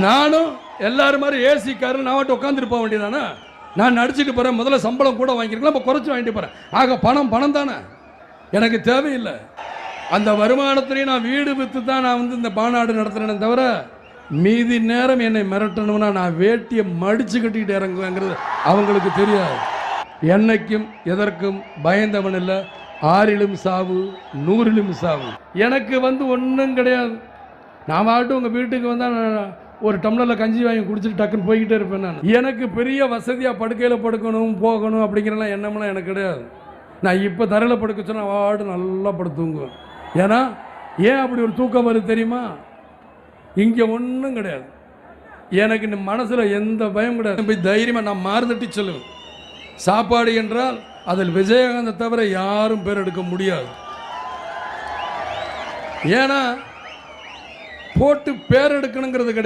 நானும் எல்லாரும் மாதிரி ஏசி காரில் நான் மட்டும் உட்காந்துட்டு போக வேண்டியதானே? நான் நடிச்சுட்டு போகிறேன், முதல்ல சம்பளம் கூட வாங்கியிருக்கலாம், இப்போ குறைச்சி வாங்கிட்டு போகிறேன். ஆக பணம் தானே, எனக்கு தேவையில்லை. அந்த வருமானத்திலேயே நான் வீடு விற்று தான் நான் வந்து இந்த மாநாடு நடத்துகிறேனே தவிர மீதி நேரம் என்னை மிரட்டணும்னா நான் வேட்டியை மடிச்சு கட்டிக்கிட்டு இறங்குவேங்கிறது அவங்களுக்கு தெரியாது. என்னைக்கும் எதற்கும் பயந்தவன் இல்லை. 6லும் சாவு 100லும் சாவு. எனக்கு வந்து ஒன்றும் கிடையாது. நான் ஆகட்டும் உங்கள் வீட்டுக்கு வந்தால் ஒரு டம்ளரில் கஞ்சி வாங்கி குடிச்சிட்டு டக்குன்னு போய்கிட்டே இருப்பேன். நான் எனக்கு பெரிய வசதியாக படுக்கையில் படுக்கணும் போகணும் அப்படிங்கிறலாம் எண்ணம்லாம் எனக்கு கிடையாது. நான் இப்போ தரையில் படுக்க சொன்னால் வாடு நல்லா படுத்து தூங்குவேன். ஏன்னா ஏன் அப்படி ஒரு தூக்கம் வருது தெரியுமா? இங்கே ஒன்றும் கிடையாது. எனக்கு இந்த மனசில் எந்த பயம் கிடையாது. போய் தைரியமாக நான் மாறுதட்டி சொல்லுவேன். சாப்பாடு என்றால் அதில் விஜயகாந்தை தவிர யாரும் பேர் எடுக்க முடியாது. ஏன்னா போட்டு பேர் எடுக்கணுங்கிறது கிடையாது.